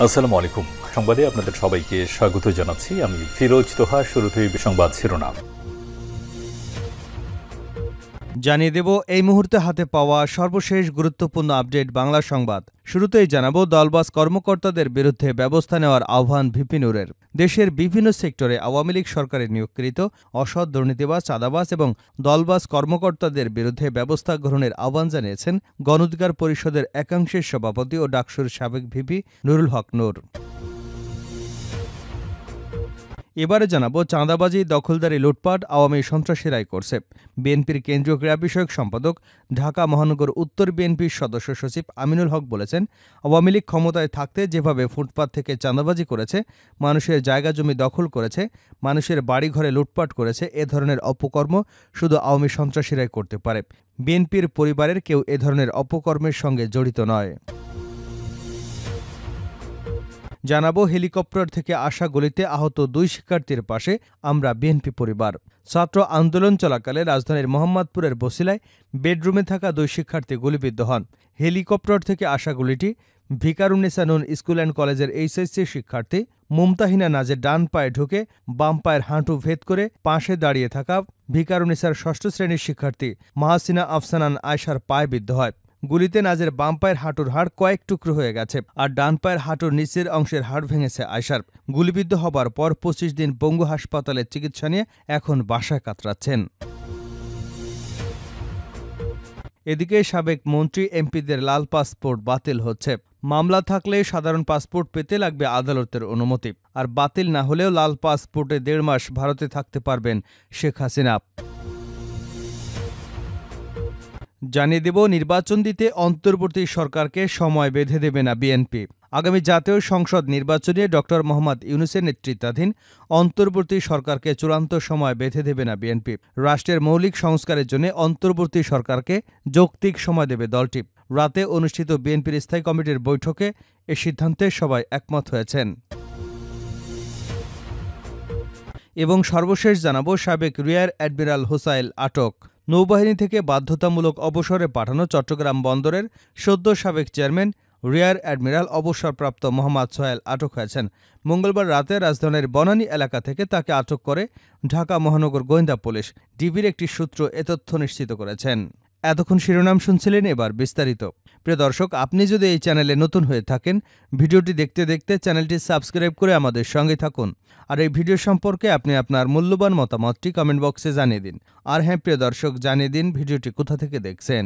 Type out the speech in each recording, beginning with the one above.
আসসালামু আলাইকুম। সংবাদে আপনাদের সবাইকে স্বাগত জানাচ্ছি। আমি ফিরোজ তোহা। শুরুতেই সংবাদ শিরোনাম জানিয়ে দেব এই মুহূর্তে হাতে পাওয়া সর্বশেষ গুরুত্বপূর্ণ আপডেট বাংলা সংবাদ। শুরুতেই জানাবো দলবাজ কর্মকর্তাদের বিরুদ্ধে ব্যবস্থা নেওয়ার আহ্বান ভিপি নুরের। দেশের বিভিন্ন সেক্টরে আওয়ামী লীগ সরকারের নিয়োগকৃত অসৎ, দুর্নীতিবাজ, চাঁদাবাজ এবং দলবাজ কর্মকর্তাদের বিরুদ্ধে ব্যবস্থা গ্রহণের আহ্বান জানিয়েছেন গণ অধিকার পরিষদের একাংশের সভাপতি ও ডাকসুর সাবেক ভিপি নুরুল হক নূর। এবারে জানাবো চাঁদাবাজি, দখলদারি, লুটপাট আওয়ামী সন্ত্রাসীরাই করছে। বিএনপির কেন্দ্রীয় ক্রীড়া বিষয়ক সম্পাদক, ঢাকা মহানগর উত্তর বিএনপির সদস্য সচিব আমিনুল হক বলেছেন, আওয়ামী লীগ ক্ষমতায় থাকতে যেভাবে ফুটপাত থেকে চাঁদাবাজি করেছে, মানুষের জায়গা জমি দখল করেছে, মানুষের বাড়িঘরে লুটপাট করেছে, এ ধরনের অপকর্ম শুধু আওয়ামী সন্ত্রাসীরাই করতে পারে। বিএনপির পরিবারের কেউ এ ধরনের অপকর্মের সঙ্গে জড়িত নয়। জানাবো হেলিকপ্টার থেকে আসা গুলিতে আহত 2 শিক্ষার্থীর পাশে আমরা বিএনপি পরিবার। ছাত্র আন্দোলন চলাকালে রাজধানীর মোহাম্মদপুরের বছিলায় বেডরুমে থাকা 2 শিক্ষার্থী গুলিবিদ্ধ হন। হেলিকপ্টার থেকে আসা গুলিটি ভিকারুন্নেসা নূন স্কুল অ্যান্ড কলেজের এইচএসসি শিক্ষার্থী মুমতাহিনা নাজের ডান পায়ে ঢুকে বাম পায়ের হাঁটু ভেদ করে পাশে দাঁড়িয়ে থাকা ভিকারুন্নেসার 6ষ্ঠ শ্রেণীর শিক্ষার্থী মাহসিনা আফসানান আয়শার পায়ে বিদ্ধ হয়। গুলিতে নাজের বাম পায়ের হাঁটুর হাড় কয়েক টুকরো হয়ে গেছে, আর ডান পায়ের হাঁটুর নিচের অংশের হাড় ভেঙেছে আয়শার। গুলিবিদ্ধ হবার পর 25 দিন পঙ্গু হাসপাতালে চিকিৎসা নিয়ে এখন বাসায় কাতরাচ্ছেন। এদিকে সাবেক মন্ত্রী এমপিদের লাল পাসপোর্ট বাতিল হচ্ছে। মামলা থাকলে সাধারণ পাসপোর্ট পেতে লাগবে আদালতের অনুমতি, আর বাতিল না হলেও লাল পাসপোর্টে 1.5 মাস ভারতে থাকতে পারবেন শেখ হাসিনা। জানিয়ে দেব নির্বাচন দিতে অন্তর্বর্তী সরকারকে সময় বেঁধে দেবে না বিএনপি। আগামী জাতীয় সংসদ নির্বাচনে ড. মোহাম্মদ ইউনূসের নেতৃত্বাধীন অন্তর্বর্তী সরকারকে চূড়ান্ত সময় বেঁধে দেবে না বিএনপি। রাষ্ট্রের মৌলিক সংস্কারের জন্য অন্তর্বর্তী সরকারকে যৌক্তিক সময় দেবে দলটি। রাতে অনুষ্ঠিত বিএনপির স্থায়ী কমিটির বৈঠকে এ সিদ্ধান্তে সবাই একমত হয়েছেন। এবং সর্বশেষ জানাবো সাবেক রিয়ার অ্যাডমিরাল হোসাইল আটক। নৌবাহিনী থেকে বাধ্যতামূলক অবসরে পাঠানো চট্টগ্রাম বন্দরের সদ্য সাবেক চেয়ারম্যান রিয়ার অ্যাডমিরাল অবসরপ্রাপ্ত মোহাম্মদ সোহেল আটক হয়েছেন। মঙ্গলবার রাতে রাজধানীর বনানী এলাকা থেকে তাকে আটক করে ঢাকা মহানগর গোয়েন্দা পুলিশ। ডিবির একটি সূত্র এ তথ্য নিশ্চিত করেছেন। এতক্ষণ শিরোনাম শুনছিলেন, এবার বিস্তারিত। প্রিয় দর্শক, আপনি যদি এই চ্যানেলে নতুন হয়ে থাকেন, ভিডিওটি দেখতে দেখতে চ্যানেলটি সাবস্ক্রাইব করে আমাদের সঙ্গে থাকুন। আর এই ভিডিও সম্পর্কে আপনি আপনার মূল্যবান মতামতটি কমেন্ট বক্সে জানিয়ে দিন। আর হ্যাঁ প্রিয় দর্শক, জানিয়ে দিন ভিডিওটি কোথা থেকে দেখছেন।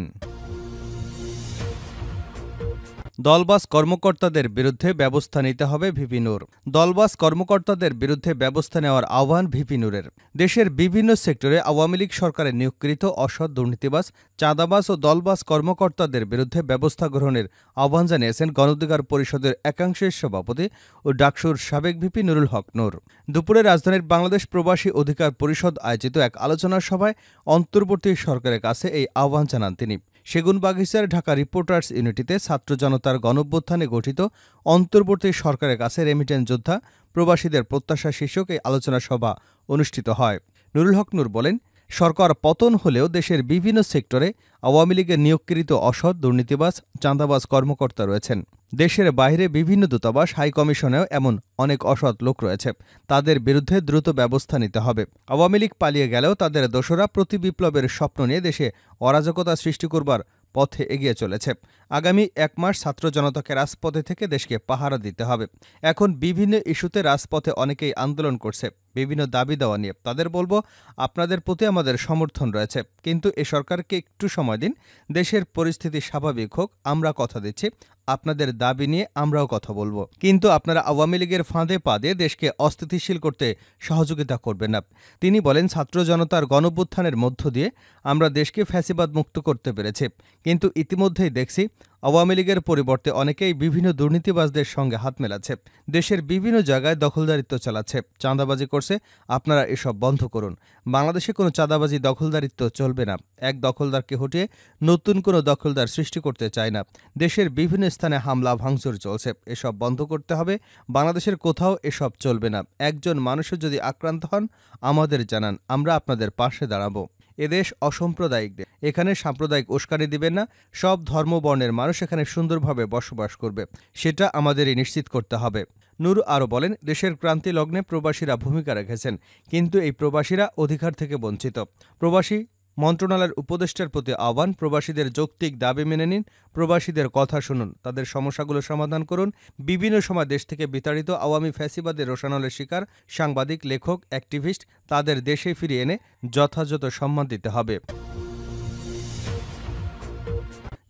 দলবাজ কর্মকর্তাদের বিরুদ্ধে ব্যবস্থা নিতে হবে ভিপি নূর। দলবাজ কর্মকর্তাদের বিরুদ্ধে ব্যবস্থা নেওয়ার আহ্বান ভিপি নূরের। দেশের বিভিন্ন সেক্টরে আওয়ামী লীগ সরকারের নিয়োগকৃত অসৎ, দুর্নীতিবাজ, চাঁদাবাজ ও দলবাজ কর্মকর্তাদের বিরুদ্ধে ব্যবস্থা গ্রহণের আহ্বান জানিয়েছেন গণ অধিকার পরিষদের একাংশের সভাপতি ও ডাকসুর সাবেক ভিপি নুরুল হক নূর। দুপুরে রাজধানীর বাংলাদেশ প্রবাসী অধিকার পরিষদ আয়োজিত এক আলোচনা সভায় অন্তর্বর্তী সরকারের কাছে এই আহ্বান জানান তিনি। সেগুনবাগিচার ঢাকা রিপোর্টার্স ইউনিটিতে ছাত্র জনতার গণঅভ্যুত্থানে গঠিত অন্তর্বর্তী সরকারের কাছে রেমিটেন্স যোদ্ধা প্রবাসীদের প্রত্যাশা শীর্ষক এই আলোচনা সভা অনুষ্ঠিত হয়। নুরুল হক নূর বলেন, সরকার পতন হলেও দেশের বিভিন্ন সেক্টরে আওয়ামী লীগের নিয়োগকৃত অসৎ, দুর্নীতিবাজ, চাঁদাবাজ কর্মকর্তা রয়েছেন। দেশের বাইরে বিভিন্ন দূতাবাস, হাইকমিশনেও এমন অনেক অসৎ লোক রয়েছে। তাদের বিরুদ্ধে দ্রুত ব্যবস্থা নিতে হবে। আওয়ামী লীগ পালিয়ে গেলেও তাদের দোসরা প্রতি বিপ্লবের স্বপ্ন নিয়ে দেশে অরাজকতা সৃষ্টি করবার পথে এগিয়ে চলেছে। আগামী 1 মাস ছাত্র জনতাকে রাজপথে থেকে দেশকে পাহারা দিতে হবে। এখন বিভিন্ন ইস্যুতে রাজপথে অনেকেই আন্দোলন করছে বিভিন্ন দাবি দেওয়া নিয়ে। তাদের বলবো, আপনাদের প্রতি আমাদের সমর্থন রয়েছে, কিন্তু এ সরকারকে একটু সময় দিন। দেশের পরিস্থিতি স্বাভাবিক হোক, আমরা কথা দিচ্ছি। আপনাদের দাবি নিয়ে আমরাও কথা বলবো, কিন্তু আপনারা আওয়ামী লীগের ফাঁদে পা দিয়ে দেশকে অস্থিতিশীল করতে সহযোগিতা করবেন না। তিনি বলেন, ছাত্র জনতার গণঅভ্যুত্থানের মধ্য দিয়ে আমরা দেশকে ফ্যাসিবাদ মুক্ত করতে পেরেছি, কিন্তু ইতিমধ্যেই দেখছি আওয়ামী লীগের পরিবর্তে অনেকেই বিভিন্ন দুর্নীতিবাজদের সঙ্গে হাত মেলাচ্ছে, দেশের বিভিন্ন জায়গায় দখলদারিত্ব চালাচ্ছে, চাঁদাবাজি করছে। আপনারা এসব বন্ধ করুন। বাংলাদেশে কোনো চাঁদাবাজি, দখলদারিত্ব চলবে না। এক দখলদারকে হটিয়ে নতুন কোনো দখলদার সৃষ্টি করতে চায় না। দেশের বিভিন্ন স্থানে হামলা ভাঙচুর চলছে, এসব বন্ধ করতে হবে। বাংলাদেশের কোথাও এসব চলবে না। একজন মানুষও যদি আক্রান্ত হন আমাদের জানান, আমরা আপনাদের পাশে দাঁড়াবো। এদেশ অসাম্প্রদায়িক দেশ। এখানে সাম্প্রদায়িক উস্কানি দিবেন না। সব ধর্ম বর্ণের মানুষ এখানে সুন্দরভাবে বসবাস করবে, সেটা আমাদেরই নিশ্চিত করতে হবে। নূর আরও বলেন, দেশের ক্রান্তি লগ্নে প্রবাসীরা ভূমিকা রেখেছেন, কিন্তু এই প্রবাসীরা অধিকার থেকে বঞ্চিত। প্রবাসী মন্ত্রণালয়ের উপদেষ্টার প্রতি আহ্বান, প্রবাসীদের যৌক্তিক দাবি মেনে নিন, প্রবাসীদের কথা শুনুন, তাদের সমস্যাগুলো সমাধান করুন। বিভিন্ন সময় দেশ থেকে বিতাড়িত আওয়ামী ফ্যাসিবাদের রোষানলের শিকার সাংবাদিক, লেখক, অ্যাক্টিভিস্ট তাদের দেশে ফিরিয়ে এনে যথাযথ সম্মান দিতে হবে।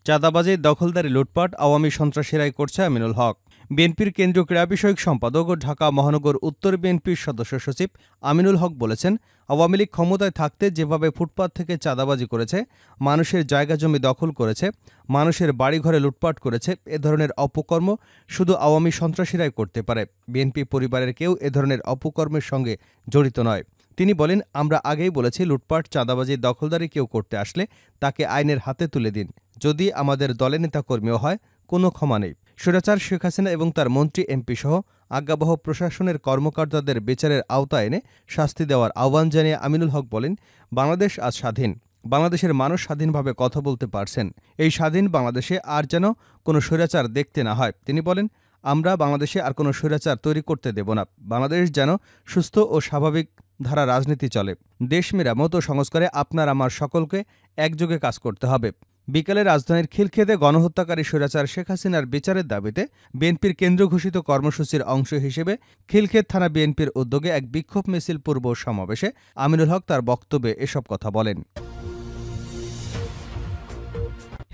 চাঁদাবাজি, দখলদারি, লুটপাট আওয়ামী সন্ত্রাসীরাই করছে আমিনুল হক। বিএনপির কেন্দ্রীয় ক্রীড়া বিষয়ক সম্পাদক ও ঢাকা মহানগর উত্তর বিএনপির সদস্য সচিব আমিনুল হক বলেছেন, আওয়ামী লীগ ক্ষমতায় থাকতে যেভাবে ফুটপাত থেকে চাঁদাবাজি করেছে, মানুষের জায়গা জমি দখল করেছে, মানুষের বাড়িঘরে লুটপাট করেছে, এ ধরনের অপকর্ম শুধু আওয়ামী সন্ত্রাসীরাই করতে পারে। বিএনপি পরিবারের কেউ এ ধরনের অপকর্মের সঙ্গে জড়িত নয়। তিনি বলেন, আমরা আগেই বলেছি, লুটপাট, চাঁদাবাজি, দখলদারি কেউ করতে আসলে তাকে আইনের হাতে তুলে দিন। যদি আমাদের দলের নেতাকর্মীও হয়, কোনো ক্ষমা নেই। স্বৈরাচার শেখ হাসিনা এবং তার মন্ত্রী, এমপি সহ আজ্ঞাবহ প্রশাসনের কর্মকর্তাদের বিচারের আওতায় এনে শাস্তি দেওয়ার আহ্বান জানিয়ে আমিনুল হক বলেন, বাংলাদেশ আজ স্বাধীন। বাংলাদেশের মানুষ স্বাধীনভাবে কথা বলতে পারছেন। এই স্বাধীন বাংলাদেশে আর যেন কোনো স্বৈরাচার দেখতে না হয়। তিনি বলেন, আমরা বাংলাদেশে আর কোনো স্বৈরাচার তৈরি করতে দেব না। বাংলাদেশ যেন সুস্থ ও স্বাভাবিক ধারা রাজনীতি চলে। দেশ মেরামত ও সংস্কারে আপনার আমার সকলকে একযোগে কাজ করতে হবে। বিকেলে রাজধানীর খিলক্ষেতে গণহত্যাকারী স্বৈরাচার শেখ হাসিনার বিচারের দাবিতে বিএনপির কেন্দ্র ঘোষিত কর্মসূচির অংশ হিসেবে খিলক্ষেত থানা বিএনপির উদ্যোগে এক বিক্ষোভ মিছিল পূর্ব সমাবেশে আমিনুল হক তার বক্তব্যে এসব কথা বলেন।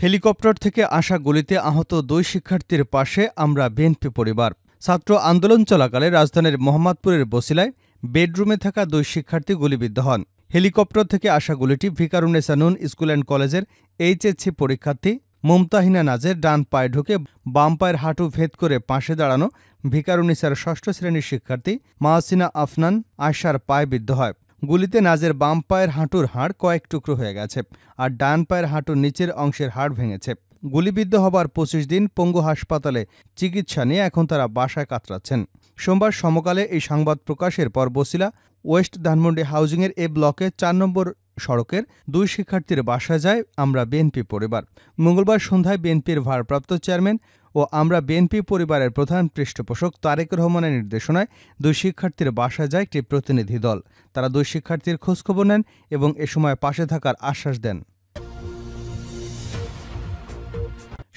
হেলিকপ্টার থেকে আসা গুলিতে আহত 2 শিক্ষার্থীর পাশে আমরা বিএনপি পরিবার। ছাত্র আন্দোলন চলাকালে রাজধানীর মোহাম্মদপুরের বছিলায় বেডরুমে থাকা 2 শিক্ষার্থী গুলিবিদ্ধ হন। হেলিকপ্টার থেকে আসা গুলিটি ভিকারুন্নেসা নূন স্কুল অ্যান্ড কলেজের এইচএসসি পরীক্ষার্থী মুমতাহিনা নাজের ডান পায়ে ঢুকে বাম পায়ের হাঁটু ভেদ করে পাশে দাঁড়ানো ভিকারুন্নেসার 6ষ্ঠ শ্রেণীর শিক্ষার্থী মাহসিনা আফনান আয়শার পায়ে বিদ্ধ হয়। গুলিতে নাজের বাম পায়ের হাঁটুর হাড় কয়েক টুকরো হয়ে গেছে, আর ডান পায়ের হাঁটুর নিচের অংশের হাড় ভেঙেছে। গুলিবিদ্ধ হবার 25 দিন পঙ্গু হাসপাতালে চিকিৎসা নিয়ে এখন তারা বাসায় কাতরাচ্ছেন। সোমবার সমকালে এই সংবাদ প্রকাশের পর বছিলা ওয়েস্ট ধানমন্ডি হাউজিংয়ের এ ব্লকে 4 নম্বর সড়কের 2 শিক্ষার্থীর বাসায় যায় আমরা বিএনপি পরিবার। মঙ্গলবার সন্ধ্যায় বিএনপির ভারপ্রাপ্ত চেয়ারম্যান ও আমরা বিএনপি পরিবারের প্রধান পৃষ্ঠপোষক তারেক রহমানের নির্দেশনায় 2 শিক্ষার্থীর বাসায় যায় একটি প্রতিনিধি দল। তারা 2 শিক্ষার্থীর খোঁজখবর নেন এবং এ সময় পাশে থাকার আশ্বাস দেন।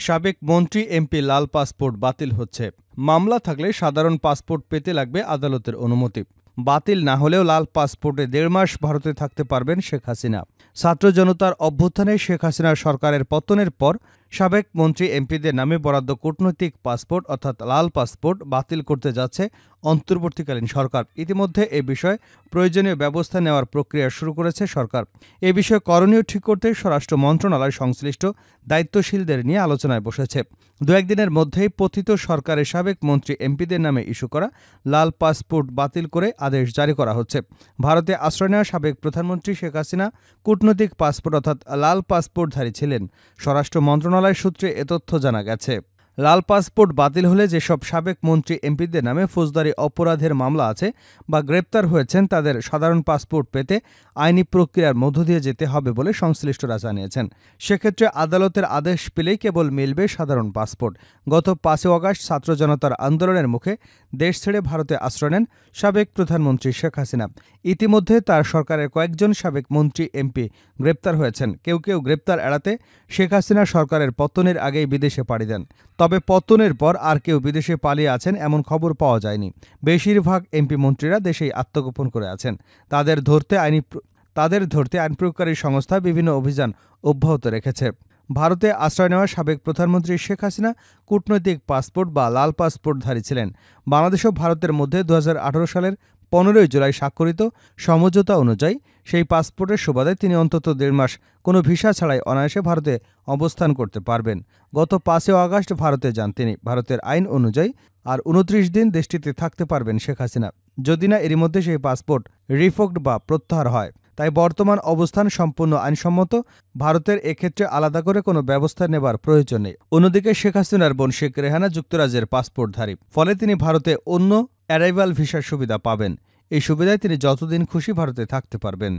সাবেক মন্ত্রী, এমপি লাল পাসপোর্ট বাতিল হচ্ছে। মামলা থাকলে সাধারণ পাসপোর্ট পেতে লাগবে আদালতের অনুমতি। বাতিল না হলেও লাল পাসপোর্টে 1.5 মাস ভারতে থাকতে পারবেন শেখ হাসিনা। ছাত্র জনতার অভ্যুত্থানে শেখ হাসিনার সরকারের পতনের পর সাবেক মন্ত্রী, এমপিদের নামে বরাদ্দ কূটনৈতিক পাসপোর্ট অর্থাৎ লাল পাসপোর্ট বাতিল করতে যাচ্ছে অন্তর্বর্তীকালীন সরকার। ইতিমধ্যে এ বিষয়ে প্রয়োজনীয় ব্যবস্থা নেওয়ার প্রক্রিয়া শুরু করেছে সরকার। এ বিষয়ে করণীয় ঠিক করতে স্বরাষ্ট্র মন্ত্রণালয় সংশ্লিষ্ট দায়িত্বশীলদের নিয়ে আলোচনায় বসেছে। 2-1 দিনের মধ্যেই পতিত সরকারের সাবেক মন্ত্রী, এমপিদের নামে ইস্যু করা লাল পাসপোর্ট বাতিল করে আদেশ জারি করা হচ্ছে। ভারতে আশ্রয় নেওয়া সাবেক প্রধানমন্ত্রী শেখ হাসিনা কূটনৈতিক পাসপোর্ট অর্থাৎ লাল পাসপোর্টধারী ছিলেন। স্বরাষ্ট্র মন্ত্রণালয় সূত্রে এ তথ্য জানা গেছে। লাল পাসপোর্ট বাতিল হলে যেসব সাবেক মন্ত্রী, এমপিদের নামে ফৌজদারি অপরাধের মামলা আছে বা গ্রেপ্তার হয়েছেন, তাদের সাধারণ পাসপোর্ট পেতে আইনি প্রক্রিয়ার মধ্য দিয়ে যেতে হবে বলে সংশ্লিষ্টরা জানিয়েছেন। সেক্ষেত্রে আদালতের আদেশ পেলেই কেবল মিলবে সাধারণ পাসপোর্ট। গত 5 আগস্ট ছাত্র জনতার আন্দোলনের মুখে দেশ ছেড়ে ভারতে আশ্রয় নেন সাবেক প্রধানমন্ত্রী শেখ হাসিনা। ইতিমধ্যে তার সরকারের কয়েকজন সাবেক মন্ত্রী, এমপি গ্রেপ্তার হয়েছেন। কেউ কেউ গ্রেপ্তার এড়াতে শেখ হাসিনা সরকারের পতনের আগেই বিদেশে পাড়ি দেন। তবে পতনের পর আর কেউ বিদেশে পালিয়ে আছেন এমন খবর পাওয়া যায়নি। বেশিরভাগ এমপি মন্ত্রীরা দেশেই আত্মগোপন করে আছেন। তাদের ধরতে আইন প্রয়োগকারী সংস্থা বিভিন্ন অভিযান অব্যাহত রেখেছে। ভারতে আশ্রয় নেওয়া সাবেক প্রধানমন্ত্রী শেখ হাসিনা কূটনৈতিক পাসপোর্ট বা লাল পাসপোর্টধারী ছিলেন। বাংলাদেশ ও ভারতের মধ্যে 2018 সালের 15 জুলাই স্বাক্ষরিত সমঝোতা অনুযায়ী সেই পাসপোর্টের সুবাদে তিনি অন্তত 1.5 মাস কোনো ভিসা ছাড়াই অনায়াসে ভারতে অবস্থান করতে পারবেন। গত 5 আগস্ট ভারতে যান তিনি। ভারতের আইন অনুযায়ী আর 29 দিন দেশটিতে থাকতে পারবেন শেখ হাসিনা, যদি না এরই মধ্যে সেই পাসপোর্ট রিভোকড বা প্রত্যাহার হয়। তাই বর্তমান অবস্থান সম্পূর্ণ আইনসম্মত। ভারতের এক্ষেত্রে আলাদা করে কোনো ব্যবস্থা নেবার প্রয়োজন নেই। অন্যদিকে শেখ হাসিনার বোন শেখ রেহানা যুক্তরাজ্যের পাসপোর্টধারী, ফলে তিনি ভারতে অন্য অ্যারাইভাল ভিসার সুবিধা পাবেন। এই সুবিধায় তিনি যতদিন খুশি ভারতে থাকতে পারবেন।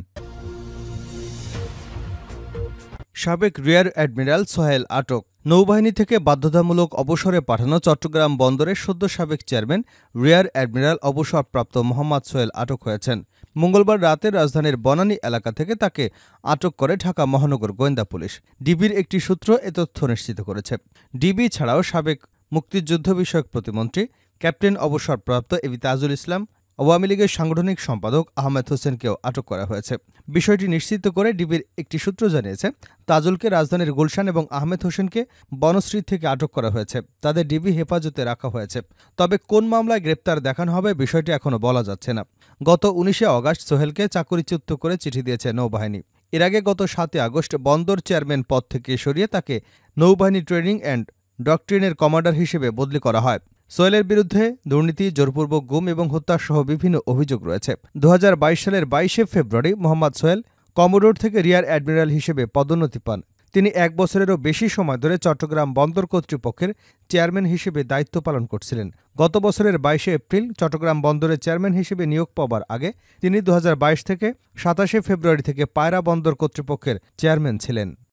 সাবেক রিয়ার অ্যাডমিরাল সোহেল আটক। নৌবাহিনী থেকে বাধ্যতামূলক অবসরে পাঠানো চট্টগ্রাম বন্দরের সদ্য সাবেক চেয়ারম্যান রিয়ার অ্যাডমিরাল অবসরপ্রাপ্ত মোহাম্মদ সোহেল আটক হয়েছেন। মঙ্গলবার রাতে রাজধানীর বনানী এলাকা থেকে তাকে আটক করে ঢাকা মহানগর গোয়েন্দা পুলিশ। ডিবির একটি সূত্র এ তথ্য নিশ্চিত করেছে। ডিবি ছাড়াও সাবেক মুক্তিযুদ্ধ বিষয়ক প্রতিমন্ত্রী ক্যাপ্টেন অবসরপ্রাপ্ত এবি তাজুল ইসলাম, আওয়ামী লীগের সাংগঠনিক সম্পাদক আহমেদ হোসেনকেও আটক করা হয়েছে। বিষয়টি নিশ্চিত করে ডিবির একটি সূত্র জানিয়েছে, তাজুলকে রাজধানীর গুলশান এবং আহমেদ হোসেনকে বনশ্রী থেকে আটক করা হয়েছে। তাদের ডিবি হেফাজতে রাখা হয়েছে। তবে কোন মামলায় গ্রেপ্তার দেখানো হবে বিষয়টি এখনও বলা যাচ্ছে না। গত ১৯শে অগাস্ট সোহেলকে চাকরিচ্যুত করে চিঠি দিয়েছে নৌবাহিনী। এর আগে গত ৭ আগস্ট বন্দর চেয়ারম্যান পদ থেকে সরিয়ে তাকে নৌবাহিনী ট্রেনিং অ্যান্ড ডকট্রিনের কমান্ডার হিসেবে বদলি করা হয়। সোহেলের বিরুদ্ধে দুর্নীতি, জোরপূর্বক গুম এবং হত্যাসহ বিভিন্ন অভিযোগ রয়েছে। ২০২২ সালের ২২শে ফেব্রুয়ারি মোহাম্মদ সোহেল কমোডোর থেকে রিয়ার অ্যাডমিরাল হিসেবে পদোন্নতি পান। তিনি ১ বছরেরও বেশি সময় ধরে চট্টগ্রাম বন্দর কর্তৃপক্ষের চেয়ারম্যান হিসেবে দায়িত্ব পালন করছিলেন। গত বছরের ২২শে এপ্রিল চট্টগ্রাম বন্দরের চেয়ারম্যান হিসেবে নিয়োগ পাওয়ার আগে তিনি ২০২২ থেকে ২৭শে ফেব্রুয়ারি থেকে পায়রা বন্দর কর্তৃপক্ষের চেয়ারম্যান ছিলেন।